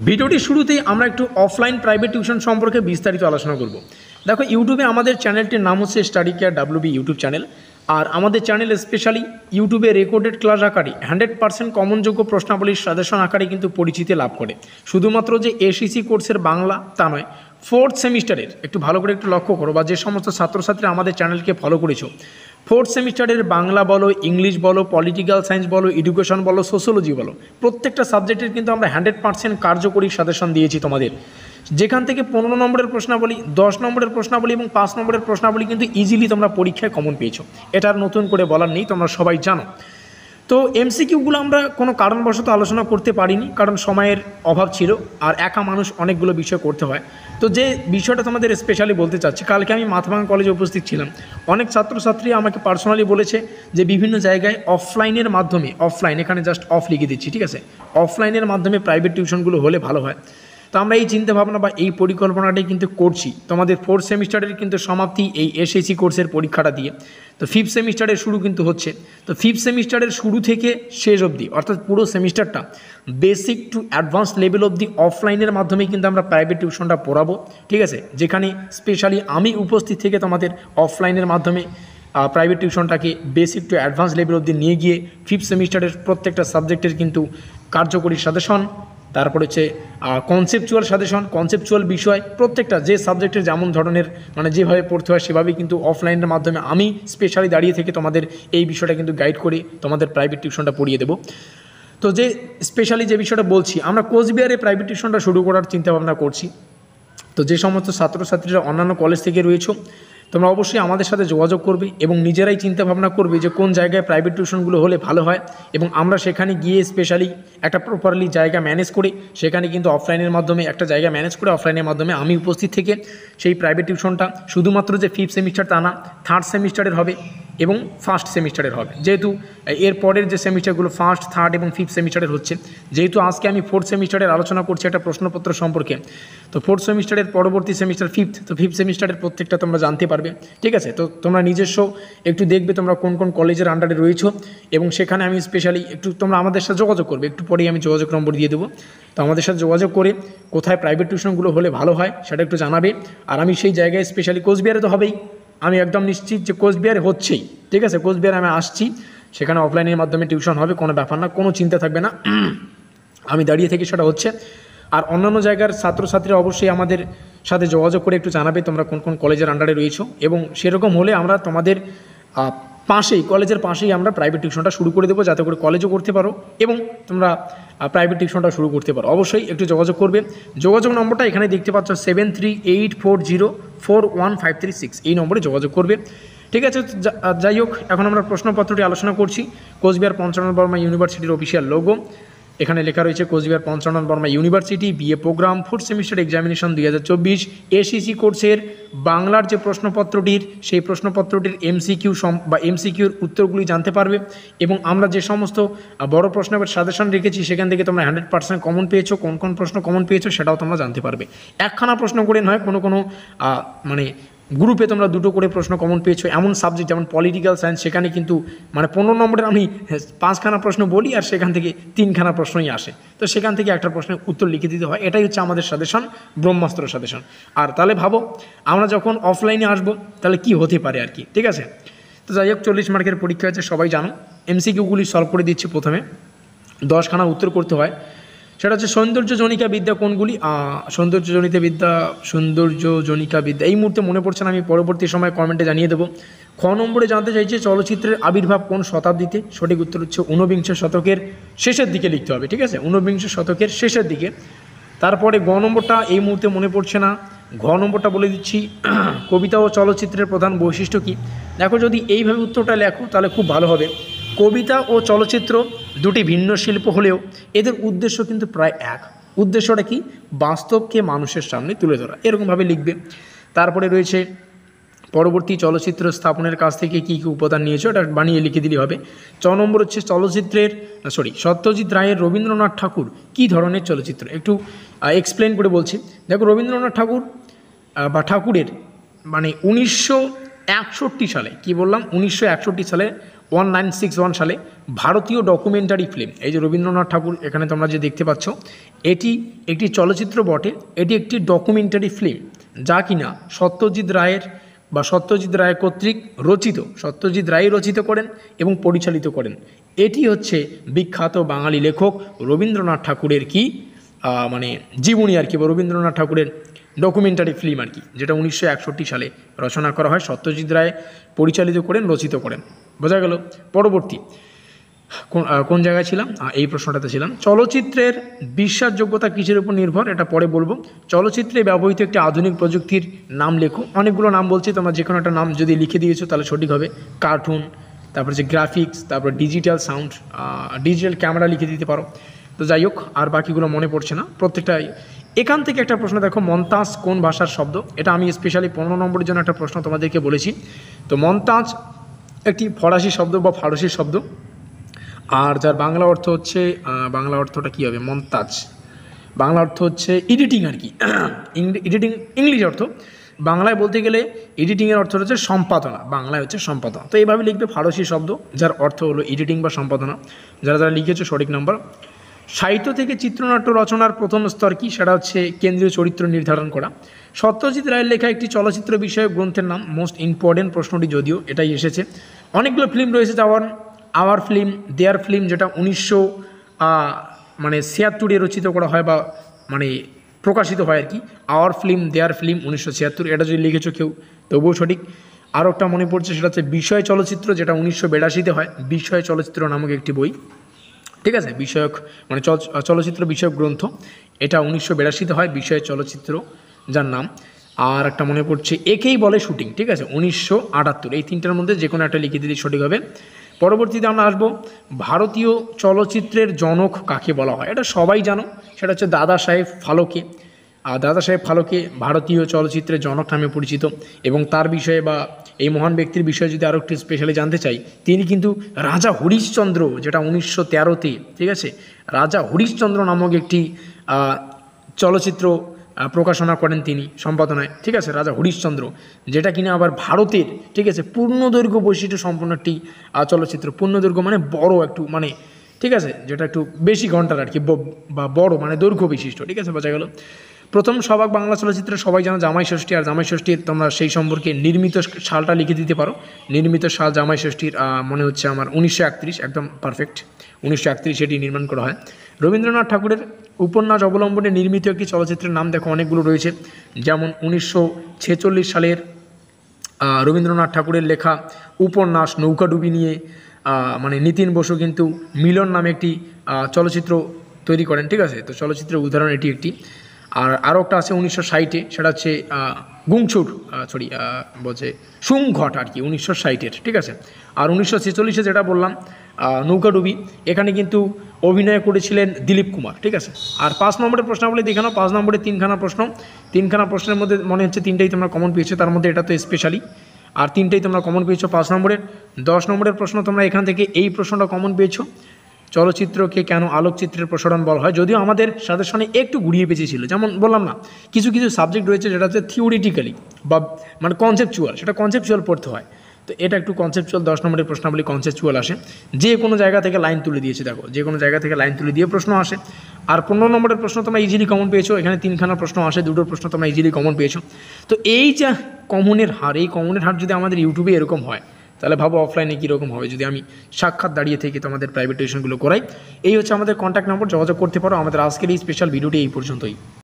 ভিডিওটির শুরুতেই আমরা একটু অফলাইন প্রাইভেট টিউশন সম্পর্কে বিস্তারিত আলোচনা করব। দেখো, ইউটিউবে আমাদের চ্যানেলটির নাম হচ্ছে study care WB YouTube channel. আর আমাদের চ্যানেল স্পেশালি ইউটিউবে রেকর্ডেড ক্লাস আকারে 100% কমনযোগ্য প্রশ্নাবলীর সাজেশন আকারে কিন্তু পরিচিতি লাভ করে। শুধুমাত্র যে এসইসি কোর্সের বাংলা তা নয়, 4th সেমিস্টারের একটু ভালো করে একটু লক্ষ্য করো, বা যে সমস্ত ছাত্রছাত্রী আমাদের চ্যানেলকে ফলো করেছো, 4th সেমিস্টারের বাংলা বলো, ইংলিশ বলো, পলিটিক্যাল সায়েন্স বলো, এডুকেশন বলো, সোশ্যোলজি বলো, প্রত্যেকটা সাবজেক্টের কিন্তু আমরা 100% কার্যকরী সাজেশন দিয়েছি তোমাদের, যেখান থেকে 15 নম্বরের প্রশ্নাবলী, 10 নম্বরের প্রশ্নাবলী এবং 5 নম্বরের প্রশ্নাবলী কিন্তু ইজিলি তোমরা পরীক্ষায় কমন পেয়েছো। এটা আর নতুন করে বলার নেই, তোমরা সবাই জানো। তো এমসিকিউগুলো আমরা কোনো কারণবশত আলোচনা করতে পারিনি, কারণ সময়ের অভাব ছিল, আর একা মানুষ অনেকগুলো বিষয় করতে হয়। তো যে বিষয়টা তোমাদের স্পেশালি বলতে চাচ্ছি, কালকে আমি মাথাভাঙা কলেজে উপস্থিত ছিলাম। অনেক ছাত্রছাত্রী আমাকে পার্সোনালি বলেছে যে বিভিন্ন জায়গায় অফলাইনের মাধ্যমে, অফলাইন এখানে জাস্ট অফ লিখে দিচ্ছি, ঠিক আছে, অফলাইনের মাধ্যমে প্রাইভেট টিউশনগুলো হলে ভালো হয়। তো আমরা এই চিন্তাভাবনা বা এই পরিকল্পনাটাই কিন্তু করছি। তোমাদের 4th সেমিস্টারের কিন্তু সমাপ্তি এই এসএসসি কোর্সের পরীক্ষাটা দিয়ে, তো 5th সেমিস্টারের শুরু কিন্তু হচ্ছে। তো 5th সেমিস্টারের শুরু থেকে শেষ অবধি, অর্থাৎ পুরো সেমিস্টারটা বেসিক টু অ্যাডভান্স লেভেল অবধি অফলাইনের মাধ্যমেই কিন্তু আমরা প্রাইভেট টিউশনটা পড়াবো, ঠিক আছে, যেখানে স্পেশালি আমি উপস্থিত থেকে তোমাদের অফলাইনের মাধ্যমে প্রাইভেট টিউশনটাকে বেসিক টু অ্যাডভান্স লেভেল অবধি নিয়ে গিয়ে 5th সেমিস্টারের প্রত্যেকটা সাবজেক্টের কিন্তু কার্যকরী সাজেশন, তারপর হচ্ছে কনসেপচুয়াল সাজেশন, কনসেপচুয়াল বিষয়, প্রত্যেকটা যে সাবজেক্টের যেমন ধরনের মানে যেভাবে পড়তে হয় সেভাবেই কিন্তু অফলাইনের মাধ্যমে আমি স্পেশালি দাঁড়িয়ে থেকে তোমাদের এই বিষয়টা কিন্তু গাইড করে তোমাদের প্রাইভেট টিউশনটা পড়িয়ে দেবো। তো যে স্পেশালি যে বিষয়টা বলছি, আমরা কোচবিহারে প্রাইভেট টিউশনটা শুরু করার চিন্তাভাবনা করছি। তো যে সমস্ত ছাত্রছাত্রীরা অন্যান্য কলেজ থেকে রয়েছে, তোমরা অবশ্যই আমাদের সাথে যোগাযোগ করবে এবং নিজেরাই চিন্তাভাবনা করবে যে কোন জায়গায় প্রাইভেট টিউশনগুলো হলে ভালো হয়, এবং আমরা সেখানে গিয়ে স্পেশালি একটা প্রপারলি জায়গা ম্যানেজ করে সেখানে কিন্তু অফলাইনের মাধ্যমে একটা জায়গা ম্যানেজ করে অফলাইনের মাধ্যমে আমি উপস্থিত থেকে সেই প্রাইভেট টিউশনটা শুধুমাত্র যে 5th সেমিস্টার তা না, 3rd সেমিস্টারের হবে এবং 1st সেমিস্টারের হবে। যেহেতু এর পরের যে সেমিস্টারগুলো 1st, 3rd এবং 5th সেমিস্টারের হচ্ছে, যেহেতু আজকে আমি 4th সেমিস্টারের আলোচনা করছি একটা প্রশ্নপত্র সম্পর্কে, তো 4th সেমিস্টারের পরবর্তী সেমিস্টার 5th, তো 5th সেমিস্টারের প্রত্যেকটা তোমরা জানতে পারবে, ঠিক আছে। তো তোমরা নিজস্ব একটু দেখবে তোমরা কোন কোন কলেজের আন্ডারে রয়েছো, এবং সেখানে আমি স্পেশালি একটু তোমরা আমাদের সাথে যোগাযোগ করবে, একটু পরেই আমি যোগাযোগ নম্বর দিয়ে দেবো। তো আমাদের সাথে যোগাযোগ করে কোথায় প্রাইভেট টিউশনগুলো হলে ভালো হয় সেটা একটু জানাবে। আর আমি সেই জায়গায় স্পেশালি কোচবিহারে তো হবেই, আমি একদম নিশ্চিত যে কোচবিহারে হচ্ছেই, ঠিক আছে, কোচবিহারে আমি আসছি, সেখানে অফলাইনের মাধ্যমে টিউশন হবে, কোনো ব্যাপার না, কোনো চিন্তা থাকবে না, আমি দাঁড়িয়ে থেকে সেটা হচ্ছে। আর অন্যান্য জায়গার ছাত্রছাত্রীরা অবশ্যই আমাদের সাথে যোগাযোগ করে একটু জানাবে তোমরা কোন কোন কলেজের আন্ডারে রয়েছো, এবং সেরকম হলে আমরা তোমাদের পাশেই, কলেজের পাশেই আমরা প্রাইভেট টিউশনটা শুরু করে দেবো, যাতে করে কলেজও করতে পারো এবং তোমরা প্রাইভেট টিউশনটা শুরু করতে পারো। অবশ্যই একটু যোগাযোগ করবে। যোগাযোগ নম্বরটা এখানে দেখতে পাচ্ছ 7384041536, এই নম্বরে যোগাযোগ করবে, ঠিক আছে। যাই হোক, এখন আমরা প্রশ্নপত্রটি আলোচনা করছি। কোচবিহার পঞ্চানন বর্মা ইউনিভার্সিটির অফিসিয়াল লোগো, এখানে লেখা রয়েছে Coochbehar Panchanan Barma university, BA programme, 4th semester examination 2024, SEC কোর্সের বাংলার যে প্রশ্নপত্রটির, সেই প্রশ্নপত্রটির এমসিকিউর উত্তরগুলি জানতে পারবে, এবং আমরা যে সমস্ত বড় প্রশ্নের সাজেশন রেখেছি সেখান থেকে তোমরা 100% কমন পেয়েছো, কোন কোন প্রশ্ন কমন পেয়েছো সেটাও তোমরা জানতে পারবে। একখানা প্রশ্ন করে নয়, কোনো মানে গ্রুপে তোমরা 2টো করে প্রশ্ন কমন পেয়েছো, এমন সাবজেক্ট যেমন পলিটিক্যাল সায়েন্স, সেখানে কিন্তু মানে 15 নম্বরের আমি 5খানা প্রশ্ন বলি আর সেখান থেকে 3খানা প্রশ্নই আসে, তো সেখান থেকে একটা প্রশ্নের উত্তর লিখে দিতে হয়। এটাই হচ্ছে আমাদের সাজেশন, ব্রহ্মাস্ত্র সাজেশন। আর তাহলে ভাবো আমরা যখন অফলাইনে আসবো তাহলে কি হতে পারে আর কি, ঠিক আছে। তো যাই হোক, 40 মার্কের পরীক্ষা হচ্ছে, সবাই জানো। এমসিকিউগুলি সলভ করে দিচ্ছি। প্রথমে 10খানা উত্তর করতে হয়, সেটা হচ্ছে সৌন্দর্যজনিকা বিদ্যা কোনগুলি, সৌন্দর্যজনিকা বিদ্যা এই মুহূর্তে মনে পড়ছে না, আমি পরবর্তী সময় কমেন্টে জানিয়ে দেবো। খ নম্বরে জানতে চাইছে চলচ্চিত্রের আবির্ভাব কোন শতাব্দীতে, সঠিক উত্তর হচ্ছে 19বিংশ শতকের শেষের দিকে লিখতে হবে, ঠিক আছে, 19বিংশ শতকের শেষের দিকে। তারপরে গ নম্বরটা এই মুহূর্তে মনে পড়ছে না, ঘ নম্বরটা বলে দিচ্ছি, কবিতা ও চলচ্চিত্রের প্রধান বৈশিষ্ট্য কী। দেখো, যদি এইভাবে উত্তরটা লেখো তাহলে খুব ভালো হবে। কবিতা ও চলচ্চিত্র দুটি ভিন্ন শিল্প হলেও এদের উদ্দেশ্য কিন্তু প্রায় এক। উদ্দেশ্যটা কি? বাস্তবকে মানুষের সামনে তুলে ধরা, এরকমভাবে লিখবে। তারপরে রয়েছে পরবর্তী চলচ্চিত্র স্থাপনের কাছ থেকে কী কী উপাদান নিয়েছে, ওটা বানিয়ে লিখে দিলেই হবে। 6 নম্বর হচ্ছে সত্যজিৎ রায়ের রবীন্দ্রনাথ ঠাকুর কী ধরনের চলচ্চিত্র, একটু এক্সপ্লেন করে বলছি। দেখো, রবীন্দ্রনাথ ঠাকুর বা ঠাকুরের মানে 1961 সালে, কি বললাম, 1961 সালে 1961 সালে ভারতীয় ডকুমেন্টারি ফিল্ম, এই যে রবীন্দ্রনাথ ঠাকুর এখানে তোমরা যে দেখতে পাচ্ছ, এটি একটি চলচ্চিত্র বটে, এটি একটি ডকুমেন্টারি ফিল্ম যা কিনা সত্যজিৎ রায় কর্তৃক রচিত, সত্যজিৎ রায় রচিত করেন এবং পরিচালিত করেন। এটি হচ্ছে বিখ্যাত বাঙালি লেখক রবীন্দ্রনাথ ঠাকুরের কি মানে জীবনী আর কি, বা রবীন্দ্রনাথ ঠাকুরের ডকুমেন্টারি ফিল্ম আর কি, যেটা 1961 সালে রচনা করা হয়, সত্যজিৎ রায় পরিচালিত করেন, রচিত করেন। বোঝা গেল। পরবর্তী কোন জায়গায় ছিলাম? এই প্রশ্নটাতে ছিলাম। চলচ্চিত্রের বিশ্বাসযোগ্যতা কিসের উপর নির্ভর? এটা পরে বলবো। চলচ্চিত্রে ব্যবহৃত একটি আধুনিক প্রযুক্তির নাম লেখো। অনেকগুলো নাম বলছি, তোমরা যে কোনো একটা নাম যদি লিখে দিয়েছো তাহলে সঠিক হবে। কার্টুন, তারপর যে গ্রাফিক্স, তারপর ডিজিটাল সাউন্ড, ডিজিটাল ক্যামেরা লিখে দিতে পারো। তো যাই হোক, আর বাকিগুলো মনে পড়ছে না প্রত্যেকটাই। এখান থেকে একটা প্রশ্ন দেখো, মন্তাজ কোন ভাষার শব্দ? এটা আমি স্পেশালি 15 নম্বরের জন্য একটা প্রশ্ন তোমাদেরকে বলেছি। তো মন্তাজ একটি ফরাসি শব্দ বা ফারসি শব্দ, আর যার বাংলা অর্থ হচ্ছে, বাংলা অর্থটা কী হবে? মন্তাজ বাংলা অর্থ হচ্ছে এডিটিং আর কি, এডিটিং ইংলিশ অর্থ। বাংলায় বলতে গেলে এডিটিংয়ের অর্থ হচ্ছে সম্পাদনা, বাংলায় হচ্ছে সম্পাদনা। তো এইভাবে লিখবে ফারসি শব্দ যার অর্থ হলো এডিটিং বা সম্পাদনা। যারা যারা লিখেছে সঠিক নাম্বার। সাহিত্য থেকে চিত্রনাট্য রচনার প্রথম স্তর কি? সেটা হচ্ছে কেন্দ্রীয় চরিত্র নির্ধারণ করা। সত্যজিৎ রায়ের লেখা একটি চলচ্চিত্র বিষয়ক গ্রন্থের নাম? মোস্ট ইম্পর্টেন্ট প্রশ্নটি, যদিও এটাই এসেছে। অনেকগুলো ফিল্ম রয়েছে, যেমন আওয়ার ফিল্ম, দেয়ার ফিল্ম, যেটা 1976 রচিত করা হয় বা মানে প্রকাশিত হয় আর কি। আওয়ার ফিল্ম, দেয়ার ফিল্ম 1976, এটা যদি লিখেছো কেউ তবুও সঠিক। আরও একটা মনে পড়ছে, সেটা হচ্ছে বিষয় চলচ্চিত্র, যেটা 1982-তে হয়। বিষয় চলচ্চিত্র নামক একটি বই, ঠিক আছে, বিষয়ক মানে চলচ্চিত্র বিষয়ক গ্রন্থ, এটা 1982-তে হয়, বিষয় চলচ্চিত্র যার নাম। আর একটা মনে পড়ছে, একেই বলে শুটিং, ঠিক আছে, 1978। এই তিনটার মধ্যে যে কোনো একটা লিখে দিলেই সঠিক হবে। পরবর্তীতে আমরা আসবো, ভারতীয় চলচ্চিত্রের জনক কাকে বলা হয়? এটা সবাই জানো, সেটা হচ্ছে দাদা সাহেব ফালকে। আর দাদা সাহেব ফালকে ভারতীয় চলচ্চিত্রের জনক নামে পরিচিত। এবং তার বিষয়ে বা এই মহান ব্যক্তির বিষয়ে যদি আরও একটু স্পেশালি জানতে চাই, তিনি কিন্তু রাজা হরিশ্চন্দ্র, যেটা 1913-তে, ঠিক আছে, রাজা হরিশ্চন্দ্র নামক একটি চলচ্চিত্র প্রকাশনা করেন তিনি সম্পাদনায়, ঠিক আছে, রাজা হরিশ্চন্দ্র, যেটা কিনা আবার ভারতের, ঠিক আছে, পূর্ণদৈর্ঘ্য বৈশিষ্ট্য সম্পন্ন একটি চলচ্চিত্র। পূর্ণদৈর্ঘ্য মানে বড় একটু, মানে ঠিক আছে, যেটা একটু বেশি ঘন্টার আর কি, বা বড় মানে দৈর্ঘ্য বিশিষ্ট, ঠিক আছে, বোঝা গেল। প্রথম সবাক বাংলা চলচ্চিত্রে সবাই জানো জামাই ষষ্ঠী। আর জামাই ষষ্ঠীর তোমরা সেই সম্পর্কে নির্মিত সালটা লিখে দিতে পারো। নির্মিত সাল জামাই ষষ্ঠীর মনে হচ্ছে আমার 1931, একদম পারফেক্ট, 1931 এটি নির্মাণ করা হয়। রবীন্দ্রনাথ ঠাকুরের উপন্যাস অবলম্বনে নির্মিত একটি চলচ্চিত্রের নাম দেখো, অনেকগুলো রয়েছে, যেমন 1946 সালের রবীন্দ্রনাথ ঠাকুরের লেখা উপন্যাস নৌকাডুবি নিয়ে মানে নিতিন বসু কিন্তু মিলন নামে একটি চলচ্চিত্র তৈরি করেন, ঠিক আছে। তো চলচ্চিত্রের উদাহরণ এটি একটি। আর আরও একটা আছে 1960-এ, সেটা হচ্ছে বলছে সুমঘট আর কি, 1960-এর, ঠিক আছে। আর 1946-এ যেটা বললাম নৌকাডুবি, এখানে কিন্তু অভিনয় করেছিলেন দিলীপ কুমার, ঠিক আছে। আর 5 নম্বরের প্রশ্নাবলী দেখে নাও। 5 নম্বরে 3খানা প্রশ্ন, 3খানা প্রশ্নের মধ্যে মনে হচ্ছে 3টাই তোমরা কমন পেয়েছো, তার মধ্যে এটা তো স্পেশালি, আর 3টাই তোমরা কমন পেয়েছো 5 নম্বরের। 10 নম্বরের প্রশ্ন তোমরা এখান থেকে এই প্রশ্নটা কমন পেয়েছো, চলচ্চিত্রকে কেন আলোকচিত্রের প্রসারণ বলা হয়? যদিও আমাদের সাজেশনে একটু ঘুরিয়ে পেঁচিয়েছিল, যেমন বললাম না, কিছু কিছু সাবজেক্ট রয়েছে যেটা হচ্ছে থিওরিটিক্যালি বা মানে কনসেপচুয়াল, সেটা কনসেপচুয়াল পড়তে হয়। তো এটা একটু কনসেপচুয়াল, 10 নম্বরের প্রশ্নাবলী কনসেপচুয়াল আসে, যে কোনো জায়গা থেকে লাইন তুলে দিয়েছে, দেখো যে কোনো জায়গা থেকে লাইন তুলে দিয়ে প্রশ্ন আসে। আর 15 নম্বরের প্রশ্ন তোমরা ইজিলি কমন পেয়েছো, এখানে 3খানা প্রশ্ন আসে, 2টো প্রশ্ন তোমরা ইজিলি কমন পেয়েছো। তো এই যে কমনের হার, এই কমনের হার যদি আমাদের ইউটিউবে এরকম হয়, তাহলে ভাবো অফলাইনে কীরকম হবে যদি আমি সাক্ষাৎ দাঁড়িয়ে থেকে তোমাদের প্রাইভেট টিউশনগুলো করাই। এই হচ্ছে আমাদের কন্ট্যাক্ট নম্বর, যোগাযোগ করতে পারো। আমাদের আজকের এই স্পেশাল ভিডিওটি এই পর্যন্তই।